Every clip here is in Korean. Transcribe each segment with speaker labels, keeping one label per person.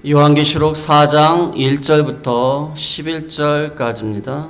Speaker 1: 요한계시록 4장 1절부터 11절까지입니다.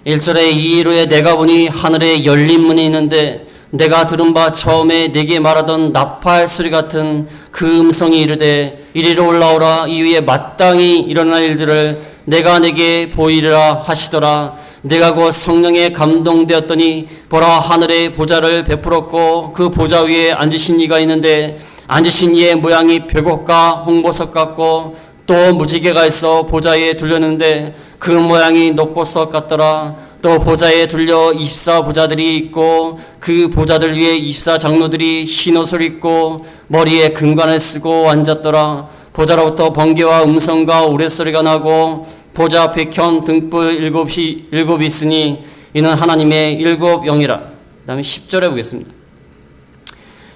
Speaker 1: 1절에 이후에 내가 보니 하늘에 열린 문이 있는데 내가 들은 바 처음에 내게 말하던 나팔 소리 같은 그 음성이 이르되 이리로 올라오라. 이후에 마땅히 일어날 일들을 내가 내게 보이리라 하시더라. 내가 곧 성령에 감동되었더니 보라, 하늘에 보좌를 베풀었고 그 보좌 위에 앉으신 이가 있는데 앉으신 이의 모양이 벽옥과 홍보석 같고 또 무지개가 있어 보좌에 둘렸는데 그 모양이 녹보석 같더라. 또 보좌에 둘려 24보좌들이 있고 그 보좌들 위에 24장로들이 흰옷을 입고 머리에 금관을 쓰고 앉았더라. 보좌로부터 번개와 음성과 우레소리가 나고 보좌 앞에 켠 등불 일곱이 있으니 이는 하나님의 일곱 영이라. 그 다음에 10절에 보겠습니다.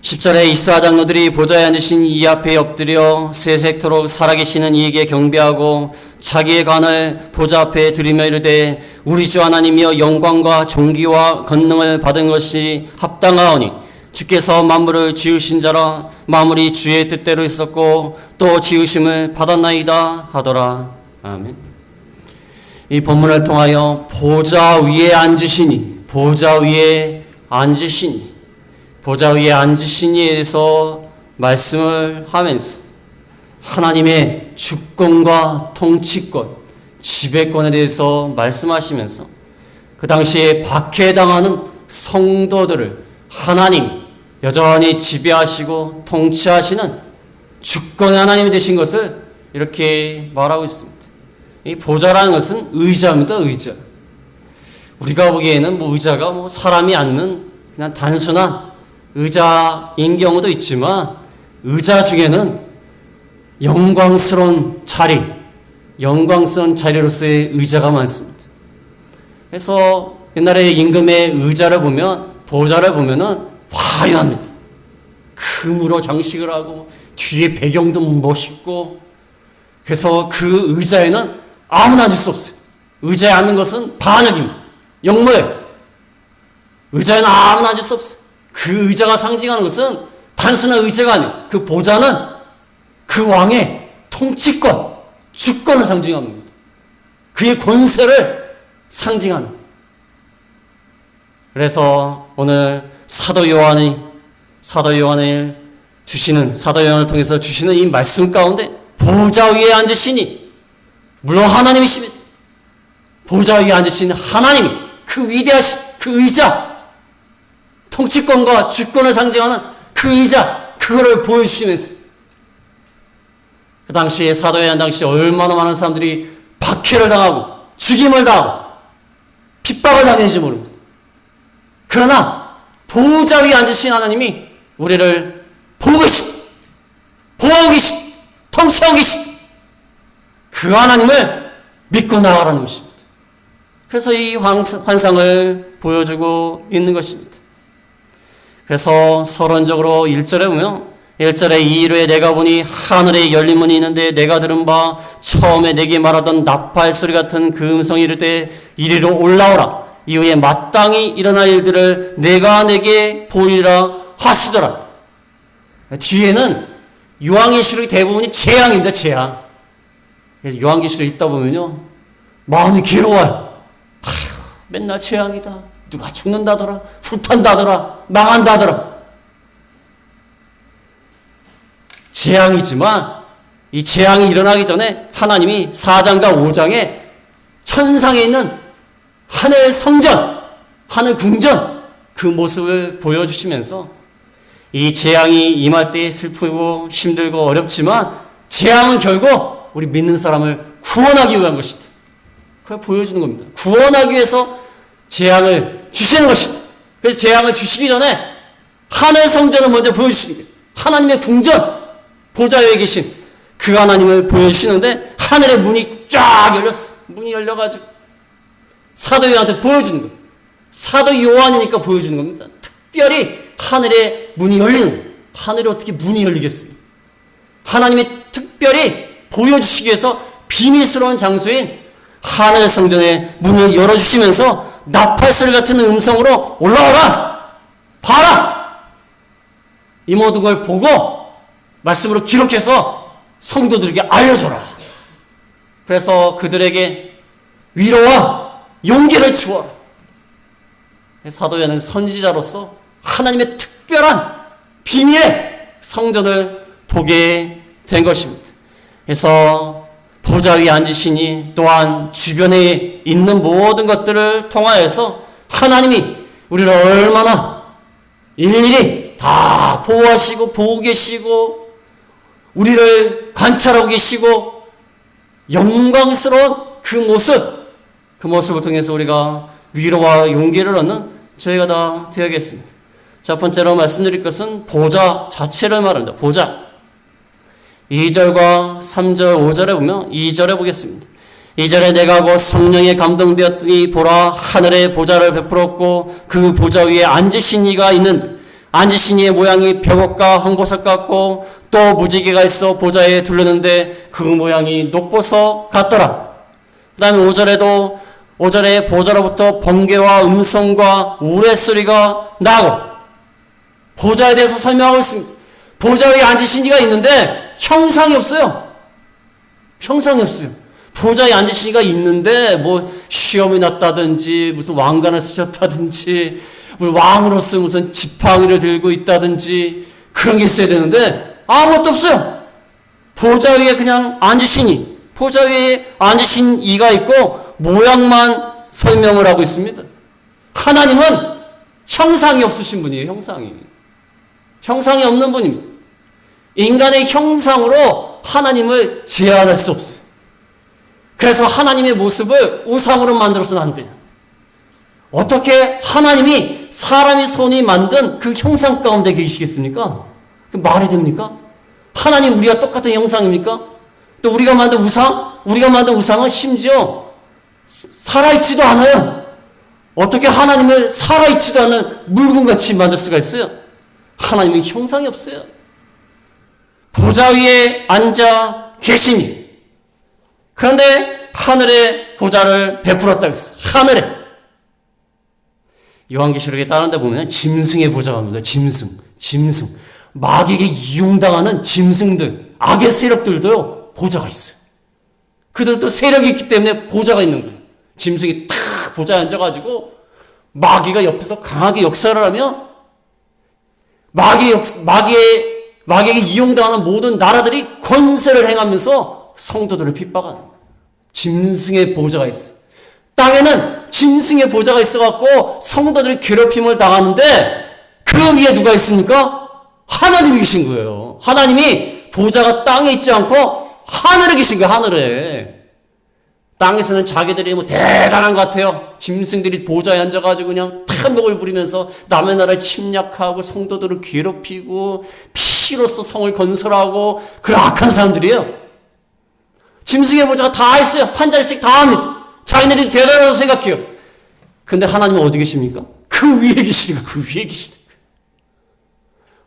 Speaker 1: 10절에 24장로들이 보좌에 앉으신 이 앞에 엎드려 세세토록 살아계시는 이에게 경배하고 자기의 간을 보좌 앞에 드리며 이르되 우리 주 하나님이여 영광과 존귀와 권능을 받은 것이 합당하오니 주께서 만물을 지으신 자라. 만물이 주의 뜻대로 있었고 또 지으심을 받았나이다 하더라. 아멘. 이 본문을 통하여 보좌 위에 앉으시니 보좌 위에 앉으시니 보좌 위에 앉으신 이에 대해서 말씀을 하면서 하나님의 주권과 통치권, 지배권에 대해서 말씀하시면서 그 당시에 박해당하는 성도들을 하나님이 여전히 지배하시고 통치하시는 주권의 하나님이 되신 것을 이렇게 말하고 있습니다. 이 보좌라는 것은 의자입니다. 의자. 우리가 보기에는 의자가 사람이 앉는 그냥 단순한 의자인 경우도 있지만 의자 중에는 영광스러운 자리로서의 의자가 많습니다. 그래서 옛날에 임금의 의자를 보면, 보좌를 보면은 화려합니다. 금으로 장식을 하고 뒤에 배경도 멋있고, 그래서 그 의자에는 아무나 앉을 수 없어요. 의자에 앉는 것은 반역입니다. 영모예요. 의자에는 아무나 앉을 수 없어요. 그 의자가 상징하는 것은 단순한 의자가 아니에요. 그 보좌는 그 왕의 통치권, 주권을 상징합니다. 그의 권세를 상징하는 거예요. 그래서 오늘 사도 요한을 통해서 주시는 이 말씀 가운데 보좌 위에 앉으시니, 물론 하나님이십니다. 보좌 위에 앉으신 하나님이 그 위대하신 그 의자, 통치권과 주권을 상징하는 그 의자, 그거를 보여주시면서 그 당시에 사도 요한 당시에 얼마나 많은 사람들이 박해를 당하고 죽임을 당하고 핍박을 당했는지 모릅니다. 그러나 보좌 위에 앉으신 하나님이 우리를 보고 계시다, 보호하고 계시다, 통치하고 계시다, 그 하나님을 믿고 나아가라는 것입니다. 그래서 이 환상을 보여주고 있는 것입니다. 그래서 서론적으로 1절에 보면 1절에 이후에 내가 보니 하늘에 열린 문이 있는데 내가 들은 바 처음에 내게 말하던 나팔 소리 같은 그 음성이 이르되 이리로 올라오라. 이후에 마땅히 일어날 일들을 내가 내게 보이리라 하시더라. 뒤에는 요한계시록이 대부분이 재앙입니다. 재앙. 그래서 요한계시록 읽다 보면요 마음이 괴로워요. 맨날 재앙이다. 누가 죽는다더라, 불탄다더라, 망한다더라. 재앙이지만 이 재앙이 일어나기 전에 하나님이 4장과 5장에 천상에 있는 하늘 성전, 하늘 궁전 그 모습을 보여주시면서 이 재앙이 임할 때 슬프고 힘들고 어렵지만 재앙은 결국 우리 믿는 사람을 구원하기 위한 것이다. 그걸 보여주는 겁니다. 구원하기 위해서 재앙을 주시는 것이다. 그래서 재앙을 주시기 전에 하늘 성전을 먼저 보여주시는 거예요. 하나님의 궁전, 보좌 위에 계신 그 하나님을 보여주시는데 하늘의 문이 쫙 열렸어. 문이 열려가지고 사도 요한한테 보여주는 거예요. 사도 요한이니까 보여주는 겁니다. 특별히 하늘의 문이 열리는 거예요. 하늘에 어떻게 문이 열리겠습니까? 하나님이 특별히 보여주시기 위해서 비밀스러운 장소인 하늘 성전의 문을 열어주시면서 나팔소리 같은 음성으로 올라오라! 봐라! 이 모든 걸 보고 말씀으로 기록해서 성도들에게 알려줘라. 그래서 그들에게 위로와 용기를 주어라. 사도 요한은 선지자로서 하나님의 특별한 비밀의 성전을 보게 된 것입니다. 그래서 보좌 위에 앉으시니 또한 주변에 있는 모든 것들을 통하여서 하나님이 우리를 얼마나 일일이 다 보호하시고 보고 계시고 우리를 관찰하고 계시고 영광스러운 그 모습을 통해서 우리가 위로와 용기를 얻는 저희가 다 되어야겠습니다. 첫 번째로 말씀드릴 것은 보좌 자체를 말합니다. 보좌. 2절과 3절, 5절에 보면 2절에 보겠습니다. 2절에 내가 곧 성령에 감동되었더니 보라 하늘의 보좌를 베풀었고 그 보좌 위에 앉으신 이가 있는데 앉으신 이의 모양이 벽옥과 황보석 같고 또 무지개가 있어 보좌에 둘렀는데 그 모양이 녹보석 같더라. 그 다음에 5절에도 5절에 보좌로부터 번개와 음성과 우레소리가 나고 보좌에 대해서 설명하고 있습니다. 보좌 위에 앉으신 이가 있는데 형상이 없어요. 형상이 없어요. 보좌에 앉으신 이가 있는데 뭐 시험이 났다든지 무슨 왕관을 쓰셨다든지 왕으로서 무슨 지팡이를 들고 있다든지 그런 게 있어야 되는데 아무것도 없어요. 보좌 위에 그냥 앉으시니 보좌 위에 앉으신 이가 있고 모양만 설명을 하고 있습니다. 하나님은 형상이 없으신 분이에요. 형상이 없는 분입니다. 인간의 형상으로 하나님을 제한할 수 없어요. 그래서 하나님의 모습을 우상으로 만들어서는 안 돼요. 어떻게 하나님이 사람의 손이 만든 그 형상 가운데 계시겠습니까? 그 말이 됩니까? 하나님 우리가 똑같은 형상입니까? 또 우리가 만든 우상은 심지어 살아있지도 않아요. 어떻게 하나님을 살아있지도 않은 물건같이 만들 수가 있어요? 하나님은 형상이 없어요. 보좌 위에 앉아 계시니 그런데 하늘의 보좌를 베풀었다 했어요. 하늘에. 요한계시록에 다른 데 보면 짐승의 보좌가 나옵니다. 짐승. 마귀에게 이용당하는 짐승들, 악의 세력들도요, 보좌가 있어요. 그들도 세력이 있기 때문에 보좌가 있는 거예요. 짐승이 탁 보좌에 앉아가지고 마귀가 옆에서 강하게 역사를 하면 마귀에게 이용당하는 모든 나라들이 권세를 행하면서 성도들을 핍박하는 거예요. 짐승의 보좌가 있어요. 땅에는 짐승의 보좌가 있어갖고 성도들이 괴롭힘을 당하는데 그 위에 누가 있습니까? 하나님이 계신 거예요. 하나님이 보좌가 땅에 있지 않고 하늘에 계신 거예요. 하늘에. 땅에서는 자기들이 뭐 대단한 것 같아요. 짐승들이 보좌에 앉아가지고 그냥 탐욕을 부리면서 남의 나라를 침략하고 성도들을 괴롭히고 피로써 성을 건설하고 그런 악한 사람들이에요. 짐승의 보좌가 다 있어요. 한 자리씩 다 합니다. 자기네들이 대단하다고 생각해요. 근데 하나님은 어디 계십니까? 그 위에 계시니까 그 위에 계시니까.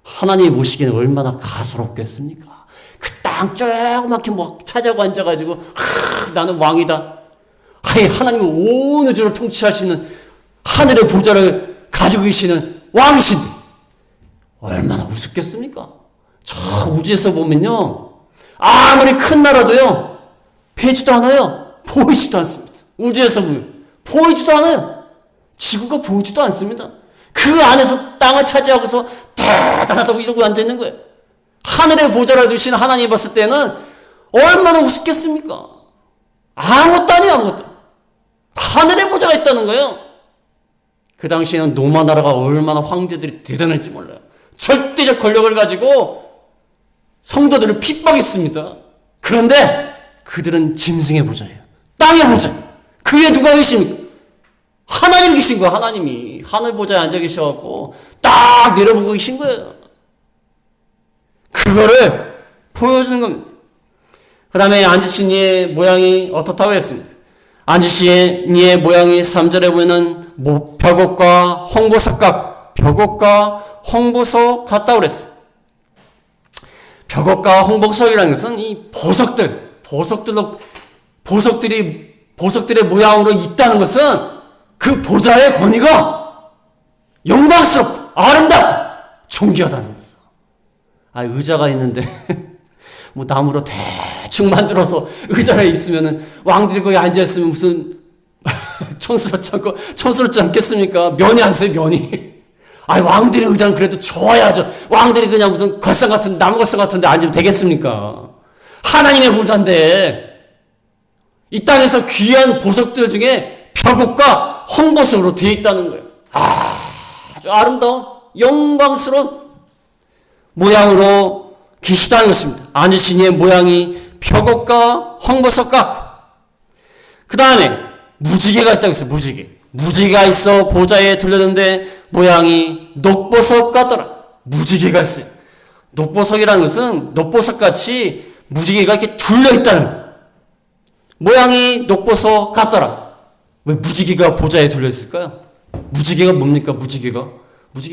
Speaker 1: 하나님이 보시기에는 얼마나 가소롭겠습니까? 그 땅 조그맣게 뭐 찾아고 앉아가지고 나는 왕이다. 하나님은 온 우주를 통치하시는 하늘의 보좌를 가지고 계시는 왕이신데 얼마나 우습겠습니까? 저 우주에서 보면요 아무리 큰 나라도요 배지도 않아요. 보이지도 않습니다. 우주에서 보면 보이지도 않아요. 지구가 보이지도 않습니다. 그 안에서 땅을 차지하고서 대단하다고 이러고 앉아있는 거예요. 하늘의 보좌를 두신 하나님 봤을 때는 얼마나 우습겠습니까? 아무것도 아니에요. 아무것도. 하늘의 보좌가 있다는 거예요. 그 당시에는 로마 나라가 얼마나 황제들이 대단할지 몰라요. 절대적 권력을 가지고 성도들을 핍박했습니다. 그런데 그들은 짐승의 보좌예요. 땅의 보좌. 그 위에 누가 계십니까? 하나님이 계신 거예요. 하나님이. 하늘 보좌에 앉아 계셔갖고 딱 내려보고 계신 거예요. 그거를 보여주는 겁니다. 그 다음에 앉으신 이의 모양이 어떻다고 했습니다. 앉으신 이의 모양이 3절에 보면은 벽옥과 홍보석 같다고 그랬어요. 벽옥과 홍보석이라는 것은 이 보석들의 모양으로 있다는 것은 그 보좌의 권위가 영광스럽고 아름답고 존귀하다는 거예요. 의자가 있는데 뭐 나무로 대충 만들어서 의자에 있으면은 왕들이 거기 앉아있으면 무슨 촌스럽지 않겠습니까? 면이 안 써요, 면이. 아니, 왕들의 의자는 그래도 좋아야죠. 왕들이 그냥 무슨 걸상 같은, 나무 걸상 같은데 앉으면 되겠습니까? 하나님의 보좌인데, 이 땅에서 귀한 보석들 중에 벽옥과 홍보석으로 되어 있다는 거예요. 아주 아름다운, 영광스러운 모양으로 계시다는 것입니다. 앉으신 이의 모양이 벽옥과 홍보석 같고, 그 다음에 무지개가 있다고 했어요. 무지개가 있어 보좌에 둘렸는데 모양이 녹보석 같더라. 무지개가 있어요. 녹보석이라는 것은 녹보석 같이 무지개가 이렇게 둘려 있다는 거예요. 모양이 녹보석 같더라. 왜 무지개가 보좌에 둘려 있을까요? 무지개가 뭡니까? 무지개가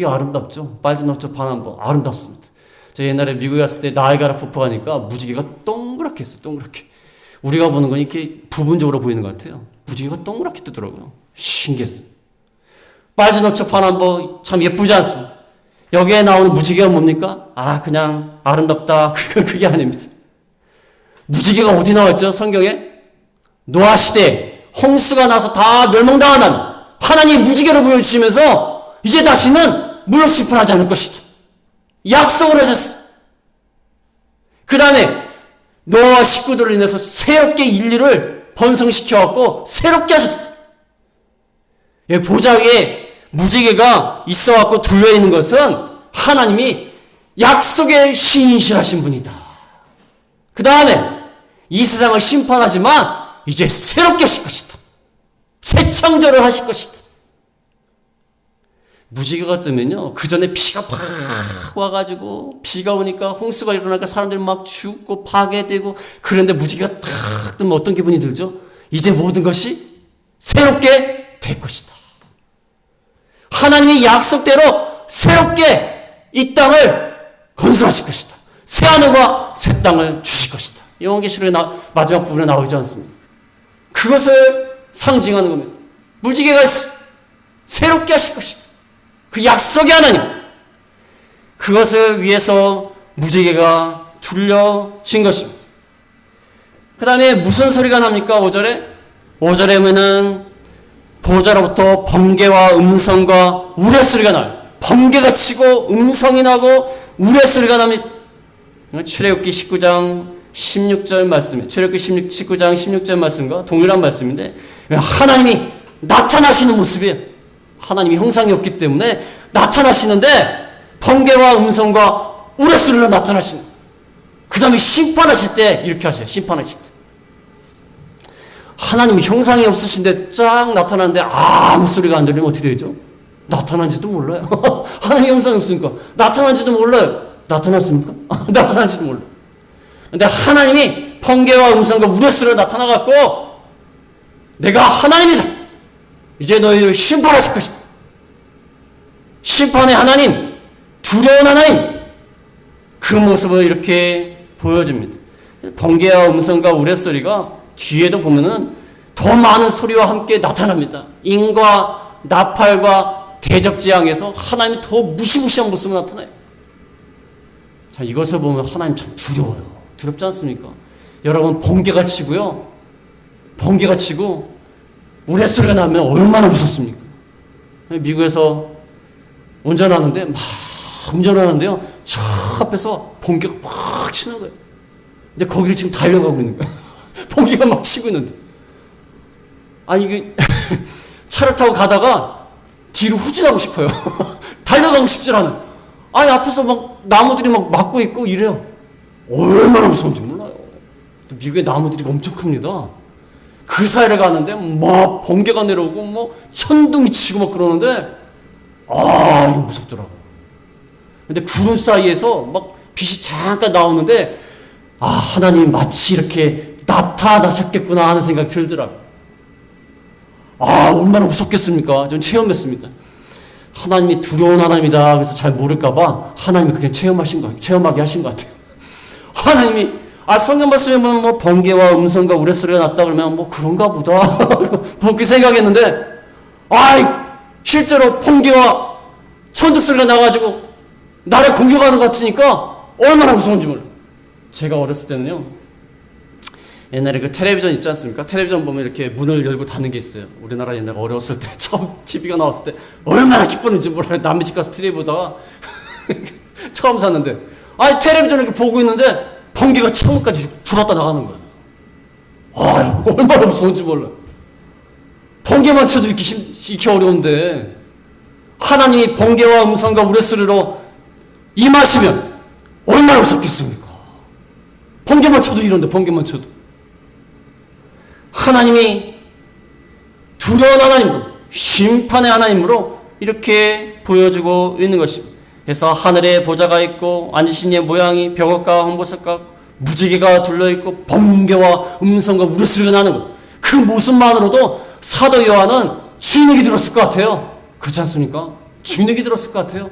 Speaker 1: 아름답죠. 빨주노초 파남보 아름답습니다. 제가 옛날에 미국에 갔을 때 나이아가라 폭포 가니까 무지개가 동그랗게 있어요. 동그랗게. 우리가 보는 건 이렇게 부분적으로 보이는 것 같아요. 무지개가 동그랗게 뜨더라고요. 신기했어요. 빨주노초 파남보 참 예쁘지 않습니까? 여기에 나오는 무지개가 뭡니까? 그냥 아름답다. 그게 아닙니다. 무지개가 어디 나왔죠? 성경에? 노아 시대에 홍수가 나서 다 멸망당한 하나님이 무지개로 보여주시면서 이제 다시는 물로 심판하지 않을 것이다. 약속을 하셨어. 그 다음에 노아와 식구들로 인해서 새롭게 인류를 번성시켜갖고 새롭게 하셨어. 보좌 위에 무지개가 있어갖고 둘러있는 것은 하나님이 약속에 신실하신 분이다. 그 다음에 이 세상을 심판하지만 이제 새롭게 하실 것이다. 새 창조를 하실 것이다. 무지개가 뜨면요, 그 전에 비가 팍 와가지고 비가 오니까 홍수가 일어나니까 사람들이 막 죽고 파괴되고, 그런데 무지개가 탁 뜨면 어떤 기분이 들죠? 이제 모든 것이 새롭게 될 것이다. 하나님의 약속대로 새롭게 이 땅을 건설하실 것이다. 새 하늘과 새 땅을 주실 것이다. 요한계시록의 마지막 부분에 나오지 않습니까? 그것을 상징하는 겁니다. 무지개가 새롭게 하실 것이다. 그 약속의 하나님, 그것을 위해서 무지개가 둘려진 것입니다. 그 다음에 무슨 소리가 납니까? 5절에? 5절에 보면은 보좌로부터 번개와 음성과 우레소리가 나요. 번개가 치고 음성이 나고 우레소리가 납니다. 출애굽기 19장 16절 말씀이에요. 출애굽기 19장 16절 말씀과 동일한 말씀인데, 하나님이 나타나시는 모습이에요. 하나님이 형상이 없기 때문에 나타나시는데 번개와 음성과 우레소리로 나타나시는. 그 다음에 심판하실 때 이렇게 하세요. 심판하실 때 하나님이 형상이 없으신데 쫙 나타나는데 아무 소리가 안 들리면 어떻게 되죠? 나타난지도 몰라요. 하나님 형상이 없으니까 나타난지도 몰라요. 나타났습니까? 나타난지도 몰라요. 근데 하나님이 번개와 음성과 우레소리로 나타나갖고 내가 하나님이다. 이제 너희를 심판하실 것이다. 심판의 하나님, 두려운 하나님, 그 모습을 이렇게 보여줍니다. 번개와 음성과 우레소리가 뒤에도 보면은 더 많은 소리와 함께 나타납니다. 인과 나팔과 대적지향에서 하나님이 더 무시무시한 모습을 나타나요. 자, 이것을 보면 하나님 참 두려워요. 두렵지 않습니까? 여러분, 번개가 치고요. 번개가 치고 우레소리가 나면 얼마나 무섭습니까? 미국에서 운전하는데 막 운전하는데요, 저 앞에서 번개가 막 치는 거예요. 근데 거기를 지금 달려가고 있는 거예요. 번개가 막 치고 있는데, 이게 차를 타고 가다가 뒤로 후진하고 싶어요. 달려가고 싶질 않아요. 앞에서 막 나무들이 막 막고 있고 이래요. 얼마나 무서운지 몰라요. 미국의 나무들이 엄청 큽니다. 그 사이를 가는데 막 번개가 내려오고 뭐 천둥이 치고 막 그러는데 이거 무섭더라고요. 근데 구름 사이에서 막 빛이 잠깐 나오는데 하나님이 마치 이렇게 나타나셨겠구나 하는 생각이 들더라고요. 얼마나 무섭겠습니까? 전 체험했습니다. 하나님이 두려운 하나님이다 그래서 잘 모를까봐 하나님이 그냥 체험하게 하신 것 같아요. 하나님이 성경 말씀에 보면 뭐 번개와 음성과 우레소리가 났다 그러면 뭐 그런가 보다 그렇게 생각했는데, 실제로 번개와 천둥소리가 나가지고 나를 공격하는 것 같으니까 얼마나 무서운지 몰라요. 제가 어렸을 때는요, 옛날에 그 텔레비전 있지 않습니까? 텔레비전 보면 이렇게 문을 열고 닫는 게 있어요. 우리나라 옛날에 어렸을 때 처음 TV가 나왔을 때 얼마나 기뻤는지 몰라요. 남의 집 가서 TV 보다가 처음 샀는데, 아니 텔레비전을 이렇게 보고 있는데 번개가 창문까지 들어왔다 나가는 거예요. 아, 얼마나 무서운지 몰라요. 번개만 쳐도 이렇게 어려운데 하나님이 번개와 음성과 우레소리로 임하시면 얼마나 무섭겠습니까? 번개만 쳐도 이런데, 번개만 쳐도. 하나님이 두려운 하나님으로, 심판의 하나님으로 이렇게 보여주고 있는 것입니다. 그래서 하늘에 보좌가 있고 앉으신 이의 모양이 벽옥과 홍보석 같고 무지개가 둘러있고 번개와 음성과 우레소리가 나는 것, 그 모습만으로도 사도 요한은 주눅이 들었을 것 같아요. 그렇지 않습니까? 주눅이 들었을 것 같아요.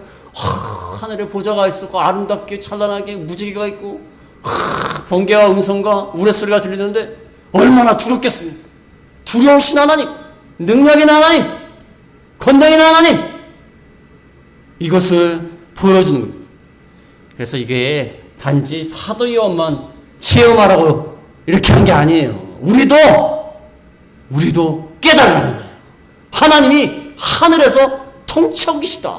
Speaker 1: 하늘에 보좌가 있었고 아름답게 찬란하게 무지개가 있고 번개와 음성과 우레소리가 들리는데 얼마나 두렵겠습니까? 두려우신 하나님, 능력인 하나님, 권능인 하나님, 이것을 보여주는 겁니다. 그래서 이게 단지 사도 요한만 체험하라고 이렇게 한 게 아니에요. 우리도 깨달으라는 거예요. 하나님이 하늘에서 통치하고 계시다.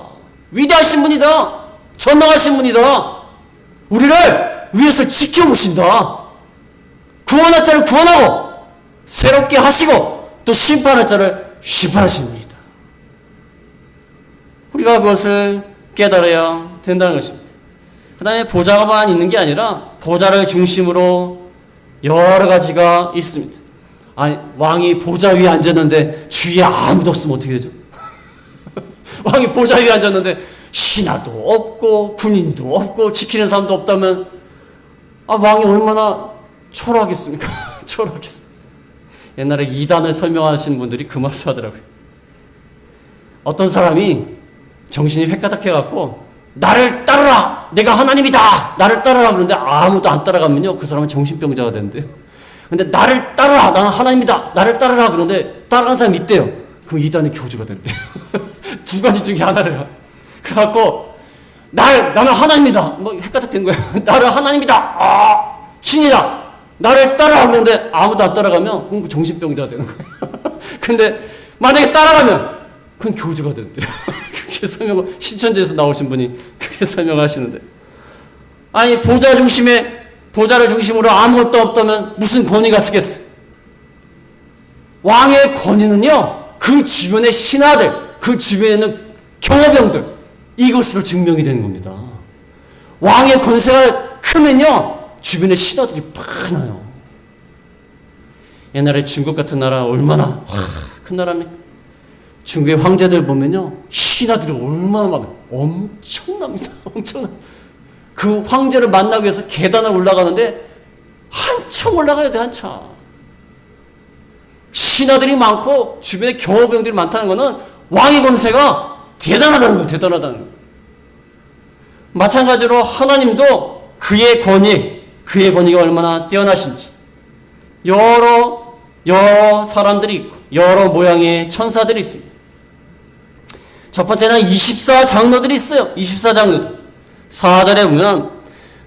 Speaker 1: 위대하신 분이다. 전능하신 분이다. 우리를 위에서 지켜보신다. 구원할 자를 구원하고 새롭게 하시고 또 심판할 자를 심판하십니다. 우리가 그것을 깨달아야 된다는 것입니다. 그 다음에 보좌만 있는 게 아니라 보좌를 중심으로 여러 가지가 있습니다. 아니, 왕이 보좌 위에 앉았는데 주위에 아무도 없으면 어떻게 되죠? 왕이 보좌 위에 앉았는데 신하도 없고 군인도 없고 지키는 사람도 없다면 왕이 얼마나 초라하겠습니까? 초라하겠습니다. 옛날에 이단을 설명하시는 분들이 그 말씀 하더라고요. 어떤 사람이 정신이 획가닥해갖고 나를 따르라! 내가 하나님이다! 나를 따르라! 그러는데 아무도 안 따라가면요, 그 사람은 정신병자가 되는데요. 근데 나를 따르라! 나는 하나님이다! 나를 따르라! 그러는데 따라가는 사람이 있대요. 그럼 이단의 교주가 된대요. 두 가지 중에 하나래요. 그래갖고 나는 하나님이다! 뭐 획가닥된 거야. 나를 하나님이다! 신이다! 나를 따라가! 그러는데 아무도 안 따라가면 그럼 정신병자가 되는 거예요. 근데 만약에 따라가면 그건 교주가 된대요. 그렇게 설명을, 신천지에서 나오신 분이 그렇게 설명하시는데, 아니 보좌를 중심으로 아무것도 없다면 무슨 권위가 쓰겠어? 왕의 권위는요, 그 주변의 신하들, 그 주변에 있는 경호병들, 이것으로 증명이 되는 겁니다. 왕의 권세가 크면요, 주변의 신하들이 많아요. 옛날에 중국 같은 나라 얼마나 큰 나라입니까? 중국의 황제들 보면요, 신하들이 얼마나 많아요. 엄청납니다. 엄청납니다. 그 황제를 만나기 위해서 계단을 올라가는데 한참 올라가야 돼, 한참. 신하들이 많고 주변에 경호병들이 많다는 것은 왕의 권세가 대단하다는 거예요. 대단하다는 거예요. 마찬가지로 하나님도 그의 권위가 얼마나 뛰어나신지 여러 사람들이 있고 여러 모양의 천사들이 있습니다. 첫 번째는 24장로들이 있어요. 24장로들. 4절에 보면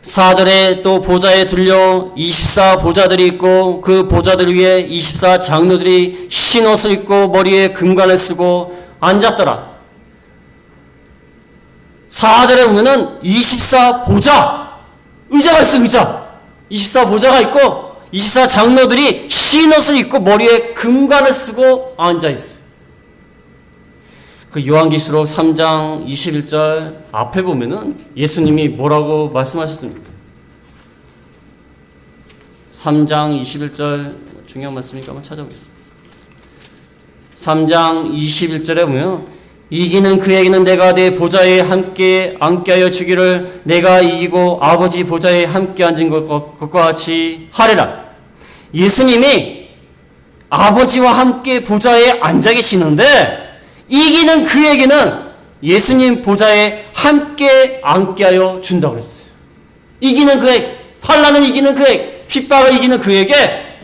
Speaker 1: 4절에 또 보좌에 둘려 24보좌들이 있고 그 보좌들 위에 24장로들이 흰 옷을 입고 머리에 금관을 쓰고 앉았더라. 4절에 보면은 24보좌, 의자가 있어, 의자. 24보좌가 있고 24장로들이 흰 옷을 입고 머리에 금관을 쓰고 앉아 있어. 그 요한계시록 3장 21절 앞에 보면은 예수님이 뭐라고 말씀하셨습니까? 3장 21절 중요한 말씀이니까 한번 찾아보겠습니다. 3장 21절에 보면 이기는 그에게는 내가 내 보좌에 함께 앉게 하여 주기를 내가 이기고 아버지 보좌에 함께 앉은 것과 같이 하리라. 예수님이 아버지와 함께 보좌에 앉아 계시는데 이기는 그에게는 예수님 보좌에 함께 앉게 하여 준다고 그랬어요. 이기는 그에게, 환난을 이기는 그에게, 핍박을 이기는 그에게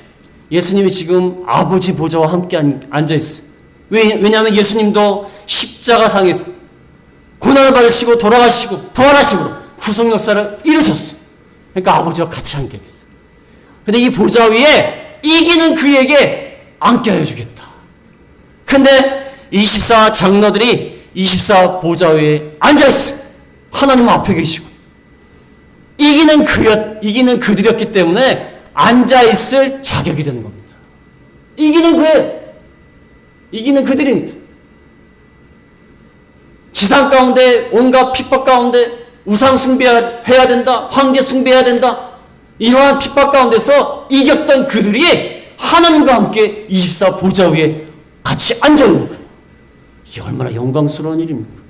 Speaker 1: 예수님이 지금 아버지 보좌와 함께 앉아 있어요. 왜냐하면 예수님도 십자가상에서 고난을 받으시고 돌아가시고 부활하심으로 구속 역사를 이루셨어요. 그러니까 아버지와 같이 앉아야겠어. 근데 이 보좌 위에 이기는 그에게 앉게 해주겠다. 근데 24 장로들이 24 보좌 위에 앉아있어. 하나님 앞에 계시고. 이기는 그들이었기 때문에 앉아있을 자격이 되는 겁니다. 이기는 그들입니다. 지상 가운데 온갖 핍박 가운데 우상 숭배해야 된다. 황제 숭배해야 된다. 이러한 핍박 가운데서 이겼던 그들이 하나님과 함께 24 보좌 위에 같이 앉아있는 거예요. 이게 얼마나 영광스러운 일입니까?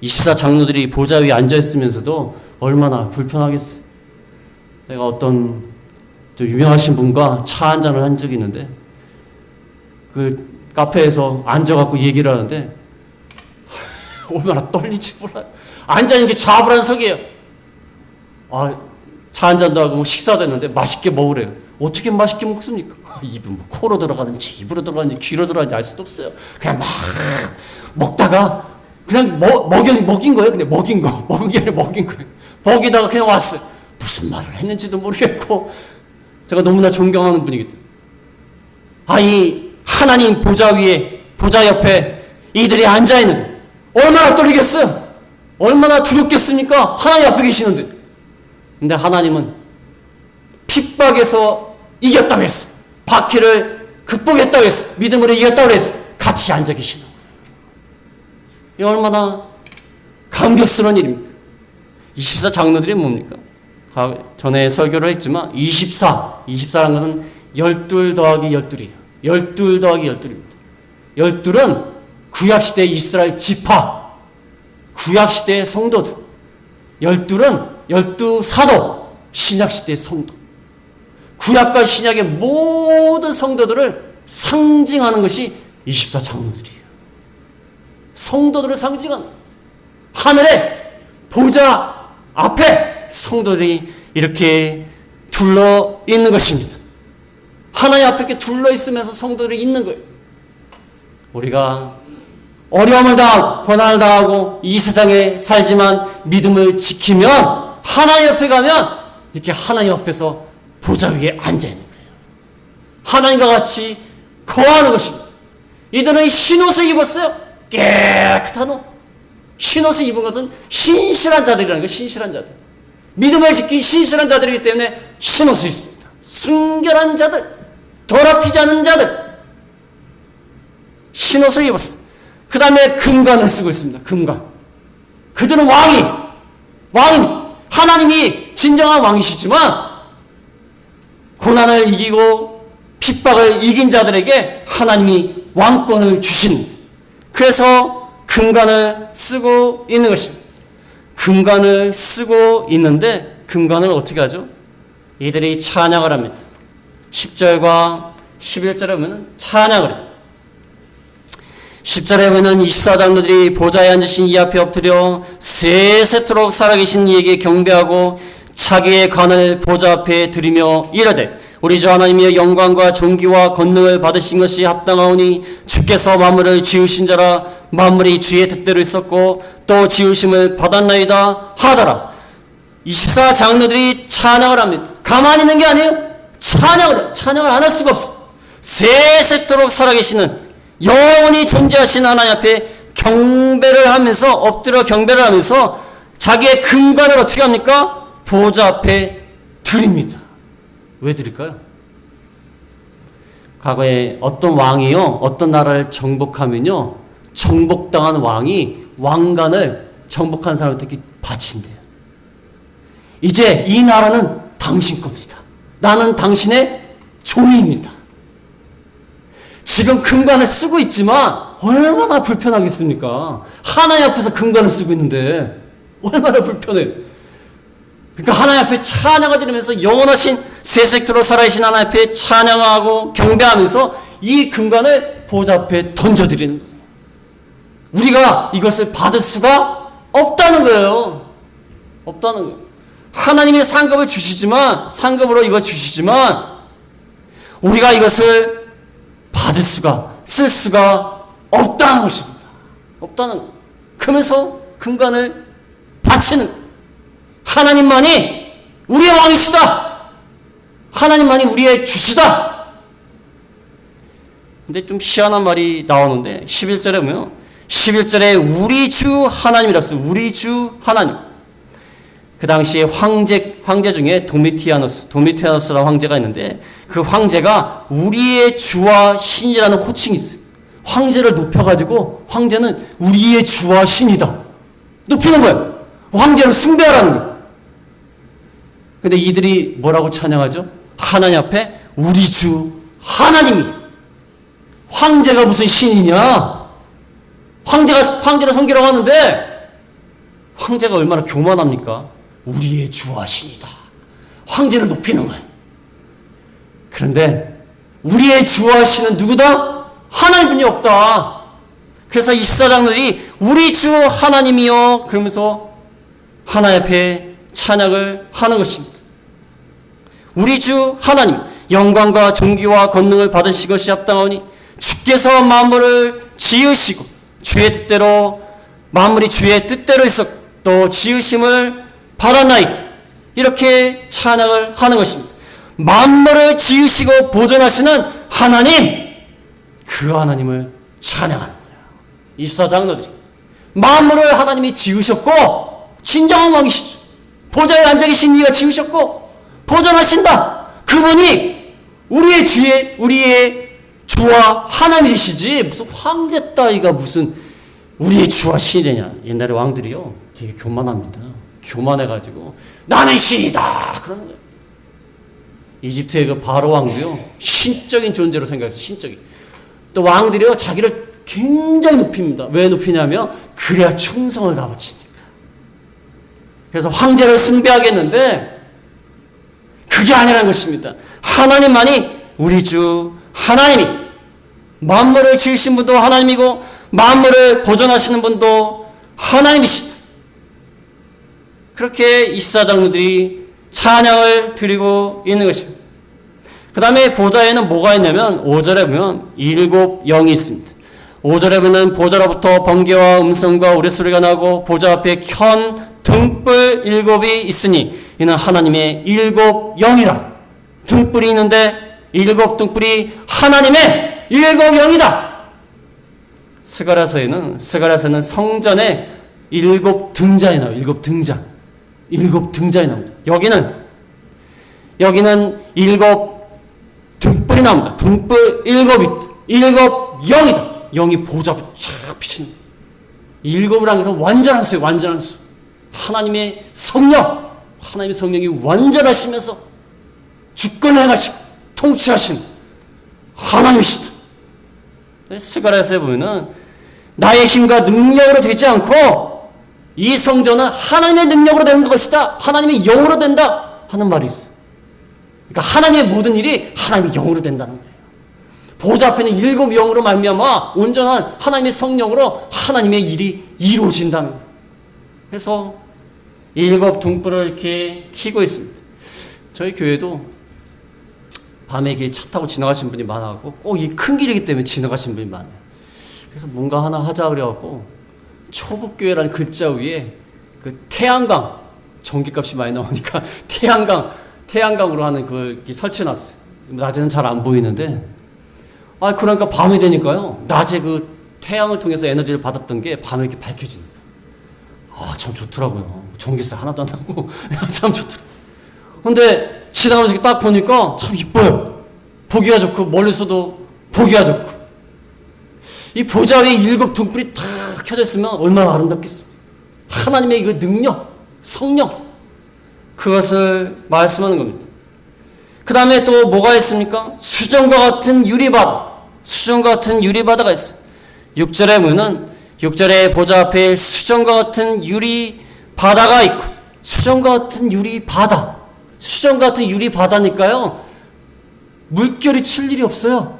Speaker 1: 24 장로들이 보좌 위에 앉아있으면서도 얼마나 불편하겠어요. 제가 어떤 좀 유명하신 분과 차 한잔을 한 적이 있는데 그 카페에서 앉아갖고 얘기를 하는데 얼마나 떨리지 몰라요. 앉아있는 게 좌불안석이에요. 차 한잔도 하고 식사도 했는데 맛있게 먹으래요. 어떻게 맛있게 먹습니까? 입은 뭐 코로 들어가는지 입으로 들어가는지 귀로 들어가는지 알 수도 없어요. 그냥 막 먹다가 그냥 먹인 거예요. 그냥 먹인 게 아니라 먹인 거예요. 먹이다가 그냥 왔어요. 무슨 말을 했는지도 모르겠고 제가 너무나 존경하는 분이거든요. 이 하나님 보좌 위에 보좌 옆에 이들이 앉아있는데 얼마나 떨리겠어요? 얼마나 두렵겠습니까? 하나님 앞에 계시는데. 근데 하나님은 핍박에서 이겼다고 했어. 박해를 극복했다고 했어. 믿음으로 이겼다고 했어. 같이 앉아 계시는 거예요. 이 얼마나 감격스러운 일입니까? 24 장로들이 뭡니까? 전에 설교를 했지만 24라는 것은 12 더하기 12이에요. 12 더하기 12입니다. 12은 구약시대 이스라엘 지파, 구약시대의 성도들. 12은 12 사도, 신약시대의 성도. 구약과 신약의 모든 성도들을 상징하는 것이 24 장로들이에요. 성도들을 상징하는 하늘의 보좌 앞에 성도들이 이렇게 둘러 있는 것입니다. 하나님 앞에 이렇게 둘러 있으면서 성도들이 있는 거예요. 우리가 어려움을 당하고 고난을 당하고 이 세상에 살지만 믿음을 지키면 하나님 앞에 가면 이렇게 하나님 앞에서 보좌 위에 앉아 있는 거예요. 하나님과 같이 거하는 것입니다. 이들은 흰옷을 입었어요. 깨끗한 옷. 흰옷을 입은 것은 신실한 자들이라는 거예요. 신실한 자들. 믿음을 지킨 신실한 자들이기 때문에 흰옷을 입습니다. 순결한 자들, 더럽히지 않은 자들, 흰옷을 입었어요. 그 다음에 금관을 쓰고 있습니다. 금관. 그들은 왕입니다. 하나님이 진정한 왕이시지만 고난을 이기고 핍박을 이긴 자들에게 하나님이 왕권을 주신, 그래서 금관을 쓰고 있는 것입니다. 금관을 쓰고 있는데 금관을 어떻게 하죠? 이들이 찬양을 합니다. 10절과 11절에 보면 찬양을 해요. 10절에 보면 24장로들이 보좌에 앉으신 이 앞에 엎드려 세세토록 살아계신 이에게 경배하고 자기의 관을 보좌 앞에 드리며 이르되 우리 주 하나님의 영광과 존귀와 권능을 받으신 것이 합당하오니 주께서 만물을 지으신 자라. 만물이 주의 뜻대로 있었고 또 지으심을 받았나이다 하더라. 24 장로들이 찬양을 합니다. 가만히 있는 게 아니에요. 찬양을 안 할 수가 없어. 세세토록 살아계시는 영원히 존재하신 하나님 앞에 경배를 하면서 엎드려 경배를 하면서 자기의 금관을 어떻게 합니까? 보좌 앞에 드립니다. 왜 드릴까요? 과거에 어떤 왕이요, 어떤 나라를 정복하면요, 정복당한 왕이 왕관을 정복한 사람한테 바친대요. 이제 이 나라는 당신 겁니다. 나는 당신의 종입니다. 지금 금관을 쓰고 있지만 얼마나 불편하겠습니까? 하나님 앞에서 금관을 쓰고 있는데 얼마나 불편해요. 그러니까 하나님 앞에 찬양을 드리면서 영원하신 세세토록 살아계신 하나님 앞에 찬양하고 경배하면서 이 금관을 보좌 앞에 던져드리는 거예요. 우리가 이것을 받을 수가 없다는 거예요. 없다는 거예요. 하나님이 상급을 주시지만, 상급으로 이걸 주시지만 우리가 이것을 받을 수가, 쓸 수가 없다는 것입니다. 없다는 거예요. 그러면서 금관을 바치는 거예요. 하나님만이 우리의 왕이시다. 하나님만이 우리의 주시다. 근데 좀 희한한 말이 나오는데 11절에 보면 11절에 우리 주 하나님이라고 써요. 우리 주 하나님. 그 당시에 황제 중에 도미티아노스라는 황제가 있는데 그 황제가 우리의 주와 신이라는 호칭이 있어요. 황제를 높여가지고 황제는 우리의 주와 신이다. 높이는 거예요. 황제를 숭배하라는 거예요. 근데 이들이 뭐라고 찬양하죠? 하나님 앞에 우리 주 하나님이. 황제가 무슨 신이냐? 황제를 섬기라고 하는데 황제가 얼마나 교만합니까? 우리의 주와 신이다. 황제를 높이는 거예요. 그런데 우리의 주와 신은 누구다? 하나님뿐이 없다. 그래서 이 사장들이 우리 주 하나님이여 그러면서 하나님 앞에 찬양을 하는 것입니다. 우리 주 하나님, 영광과 존귀와 권능을 받으시 것이 합당하오니 주께서 만물을 지으시고 주의 뜻대로 만물이 주의 뜻대로 있었고 또 지으심을 바라나이다. 이렇게 찬양을 하는 것입니다. 만물을 지으시고 보존하시는 하나님, 그 하나님을 찬양하는 거예요. 이스라엘 장로들이 만물을 하나님이 지으셨고 진정한 왕이시죠. 보좌에 앉아 계신 이가 지으셨고 보존하신다. 그분이 우리의 주와 하나님이시지 무슨 황제 따위가 무슨 우리의 주와 신이 되냐. 옛날에 왕들이요 되게 교만합니다. 교만해가지고 나는 신이다 그러는 거예요. 이집트의 그 바로 왕도요 신적인 존재로 생각해서 신적인. 또 왕들이요 자기를 굉장히 높입니다. 왜 높이냐면 그래야 충성을 다 바치니까. 그래서 황제를 숭배하겠는데 그게 아니라는 것입니다. 하나님만이 우리 주 하나님이 만물을 지으신 분도 하나님이고 만물을 보존하시는 분도 하나님이시다. 그렇게 이사장들이 찬양을 드리고 있는 것입니다. 그 다음에 보좌에는 뭐가 있냐면 5절에 보면 7 영이 있습니다. 5절에 보면 보좌로부터 번개와 음성과 우레소리가 나고 보좌 앞에 현 등불 7이 있으니 이는 하나님의 7 영이라. 등불이 있는데 7 등불이 하나님의 7 영이다. 스가랴서에는 성전에 7 등잔이 나와요. 7 등잔. 7 등잔이 나옵니다. 여기는 7 등불이 나옵니다. 등불 7이 7 영이다. 영이 보좌 앞에 쫙 비치는 7을 향해서 완전한 수예요. 완전한 수. 하나님의 성령이 완전하시면서 주권을 행하시고 통치하신 하나님이시다. 스가랴서에 보면은 나의 힘과 능력으로 되지 않고 이 성전은 하나님의 능력으로 되는 것이다. 하나님의 영으로 된다 하는 말이 있어요. 그러니까 하나님의 모든 일이 하나님의 영으로 된다는 거예요. 보좌 앞에는 7 영으로 말미암아 온전한 하나님의 성령으로 하나님의 일이 이루어진다는 거예요. 그래서 7 등불을 이렇게 켜고 있습니다. 저희 교회도 밤에 이렇게 차 타고 지나가신 분이 많아갖고 꼭 이 큰 길이기 때문에 지나가신 분이 많아요. 그래서 뭔가 하나 하자 그래갖고 초북교회라는 글자 위에 그 태양광 전기값이 많이 나오니까 태양광으로 하는 걸 설치해놨어요. 낮에는 잘 안 보이는데 그러니까 밤이 되니까요 낮에 그 태양을 통해서 에너지를 받았던 게 밤에 이렇게 밝혀지는 거예요. 참 좋더라고요. 전기세 하나도 안 나고 참 좋더라고요. 근데 지나가면서 이렇게 딱 보니까 참 이뻐요. 보기가 좋고 멀리서도 보기가 좋고 이 보좌 위에 7 등불이 탁 켜져 있으면 얼마나 아름답겠습니까? 하나님의 그 능력, 성령 그것을 말씀하는 겁니다. 그 다음에 또 뭐가 있습니까? 수정과 같은 유리바다가 있어요. 6절에 보면 6절에 보좌 앞에 수정과 같은 유리바다가 있고 수정과 같은 유리바다니까요 물결이 칠 일이 없어요.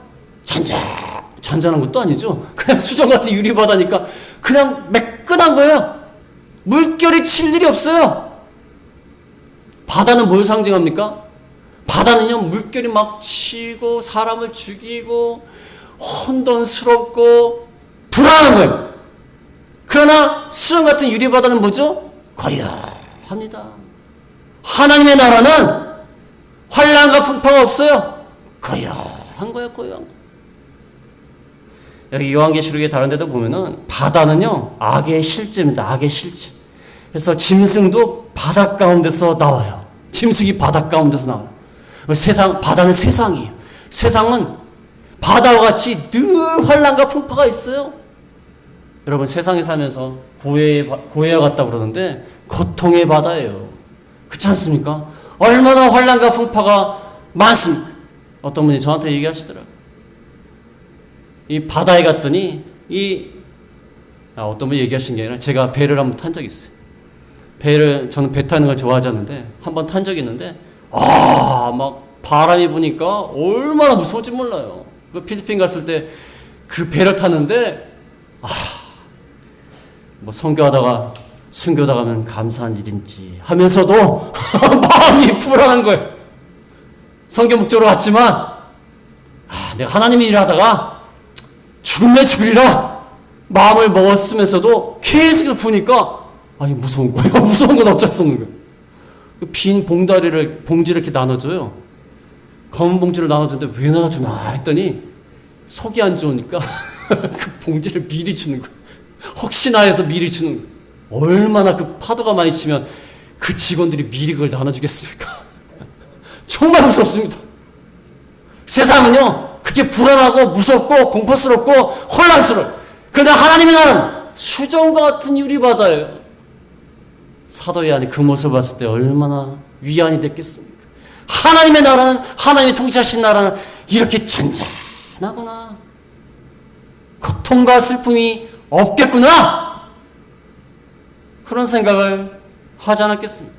Speaker 1: 잔잔한 것도 아니죠. 그냥 수정 같은 유리바다니까 그냥 매끈한 거예요. 물결이 칠 일이 없어요. 바다는 뭘 상징합니까? 바다는요 물결이 막 치고 사람을 죽이고 혼돈스럽고 불안한 거예요. 그러나 수정 같은 유리바다는 뭐죠? 고요합니다. 하나님의 나라는 환난과 풍파가 없어요. 고요한 거예요, 고요한 거. 여기 요한계시록에 다른 데도 보면은 바다는요, 악의 실제입니다. 악의 실제. 그래서 짐승도 바다 가운데서 나와요. 짐승이 바다 가운데서 나와요. 바다는 세상이에요. 세상은 바다와 같이 늘 환난과 풍파가 있어요. 여러분, 세상에 살면서 고해와 같다 그러는데 고통의 바다예요. 그렇지 않습니까? 얼마나 환난과 풍파가 많습니까? 어떤 분이 저한테 얘기하시더라고요. 이 바다에 갔더니 어떤 분이 얘기하신 게 아니라 제가 배를 한번 탄 적이 있어요. 저는 배 타는 걸 좋아하지 않는데 한번 탄 적이 있는데 막 바람이 부니까 얼마나 무서운지 몰라요. 그 필리핀 갔을 때 그 배를 탔는데 뭐 선교하다가 순교하다가면 감사한 일인지 하면서도 마음이 불안한 거예요. 선교 목적으로 갔지만 내가 하나님의 일을 하다가 죽음에 죽으리라 마음을 먹었으면서도 계속 부니까 무서운 거예요. 무서운 건 어쩔 수 없는 거예요. 그 빈 봉지를 이렇게 나눠줘요. 검은 봉지를 나눠줬는데 왜 나눠주나 했더니 속이 안 좋으니까 그 봉지를 미리 주는 거예요. 혹시나 해서 미리 주는 거예요. 얼마나 그 파도가 많이 치면 그 직원들이 미리 그걸 나눠주겠습니까? 정말 무섭습니다. 세상은요, 그게 불안하고 무섭고 공포스럽고 혼란스러워요. 그런데 하나님의 나라는 수정과 같은 유리바다예요. 사도 요한이 그 모습을 봤을 때 얼마나 위안이 됐겠습니까? 하나님의 나라는, 하나님이 통치하신 나라는 이렇게 잔잔하구나. 고통과 슬픔이 없겠구나. 그런 생각을 하지 않았겠습니까?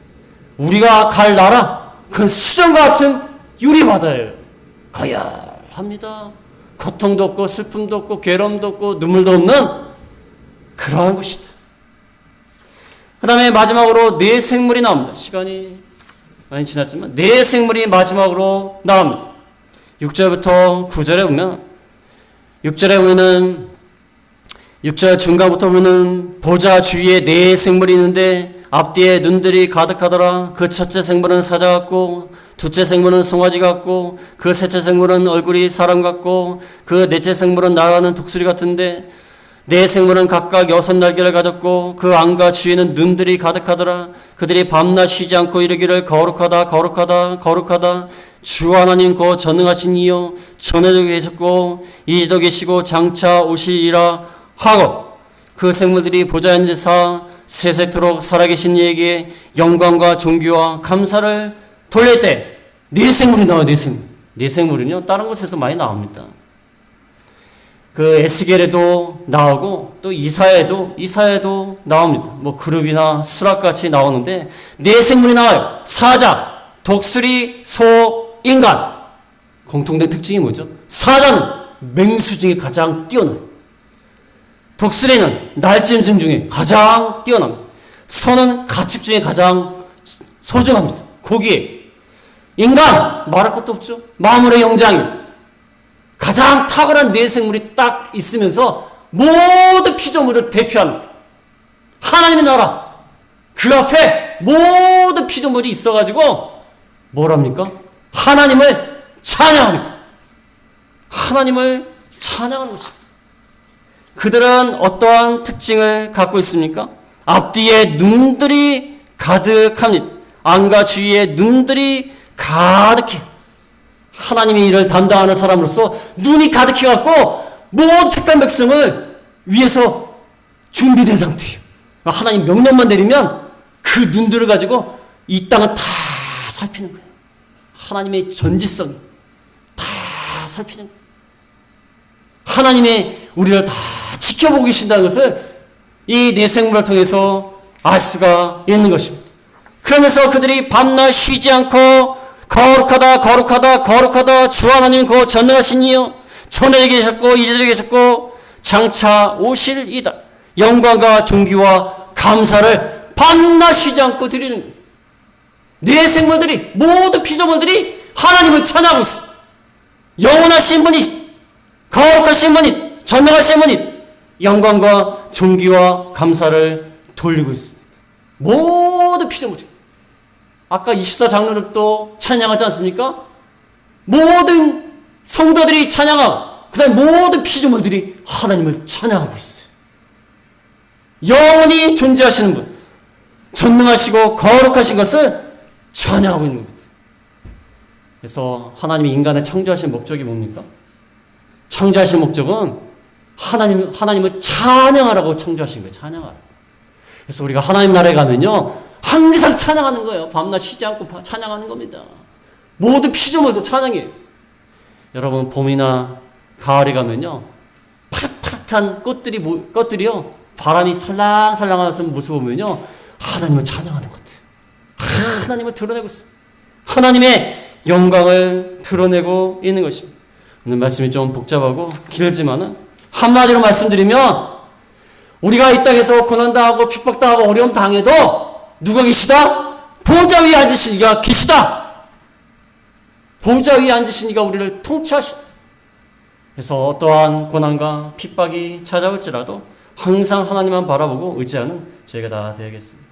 Speaker 1: 우리가 갈 나라, 그건 수정과 같은 유리바다예요. 고요합니다. 고통도 없고 슬픔도 없고 괴로움도 없고 눈물도 없는 그러한 곳이다. 그 다음에 마지막으로 네 생물이 나옵니다. 시간이 많이 지났지만 네 생물이 마지막으로 나옵니다. 6절부터 9절에 보면 6절에 보면은 6절 중간부터 보면은 보좌 주위에 네 생물이 있는데 앞뒤에 눈들이 가득하더라. 그 첫째 생물은 사자 같고 둘째 생물은 송아지 같고 그 셋째 생물은 얼굴이 사람 같고 그 넷째 생물은 날아가는 독수리 같은데 네 생물은 각각 6날개를 가졌고 그 안과 주위에는 눈들이 가득하더라. 그들이 밤낮 쉬지 않고 이르기를 거룩하다 거룩하다 거룩하다 주 하나님 곧 전능하신 이여 전에도 계셨고 이제도 계시고 장차 오시리라 하고 그 생물들이 보좌에 앉으사 세세토록 살아계신 이에게 영광과 존귀와 감사를 돌릴 때 네 생물이 나와요. 네 생물. 네 생물은요 다른 곳에서 많이 나옵니다. 그 에스겔에도 나오고 또 이사야에도 나옵니다. 뭐 그룹이나 스락같이 나오는데 네 생물이 나와요. 사자, 독수리, 소, 인간. 공통된 특징이 뭐죠? 사자는 맹수 중에 가장 뛰어나요. 독수리는 날짐승 중에 가장 뛰어납니다. 소는 가축 중에 가장 소중합니다. 고기에. 인간 말할 것도 없죠. 만물의 영장입니다. 가장 탁월한 네 생물이 딱 있으면서 모든 피조물을 대표하는 하나님의 나라 그 앞에 모든 피조물이 있어가지고 뭐랍니까? 하나님을 찬양하는 것. 하나님을 찬양하는 것입니다. 그들은 어떠한 특징을 갖고 있습니까? 앞뒤에 눈들이 가득합니다. 안과 주위에 눈들이 가득해. 하나님의 일을 담당하는 사람으로서 눈이 가득해갖고 모든 택한 백성을 위해서 준비된 상태예요. 하나님 명령만 내리면 그 눈들을 가지고 이 땅을 다 살피는 거예요. 하나님의 전지성 다 살피는 거예요. 하나님의 우리를 다 지켜보고 계신다는 것을 이 네 생물을 통해서 알 수가 있는 것입니다. 그러면서 그들이 밤낮 쉬지 않고 거룩하다 거룩하다 거룩하다 주 하나님 곧 전능하신 이여 전에 계셨고 이제도 계셨고 장차 오실 이다. 영광과 존귀와 감사를 밤낮 쉬지 않고 드리는 거예요. 네 생물들이 모든 피조물들이 하나님을 찬양하고 있어. 영원하신 분이 거룩하신 분이 전능하신 분이 영광과 존귀와 감사를 돌리고 있습니다. 모든 피조물이 아까 24장로들도 찬양하지 않습니까? 모든 성도들이 찬양하고 그 다음에 모든 피조물들이 하나님을 찬양하고 있어요. 영원히 존재하시는 분, 전능하시고 거룩하신 것을 찬양하고 있는 겁니다. 그래서 하나님이 인간을 창조하신 목적이 뭡니까? 창조하신 목적은 하나님을 찬양하라고 창조하신 거예요. 찬양하라고. 그래서 우리가 하나님 나라에 가면요, 항상 찬양하는 거예요. 밤낮 쉬지 않고 찬양하는 겁니다. 모든 피조물도 찬양해요. 여러분, 봄이나 가을에 가면요, 파릇파릇한 꽃들이요, 바람이 살랑살랑하는 모습을 보면요, 하나님을 찬양하는 것 같아요. 하나님을 드러내고 있습니다. 하나님의 영광을 드러내고 있는 것입니다. 오늘 말씀이 좀 복잡하고 길지만은 한마디로 말씀드리면, 우리가 이 땅에서 고난당하고 핍박당하고 어려움 당해도 누가 계시다? 보좌 위에 앉으신 이가 계시다. 보좌 위에 앉으신 이가 우리를 통치하시다. 그래서 어떠한 고난과 핍박이 찾아올지라도 항상 하나님만 바라보고 의지하는 저희가 다 되야겠습니다.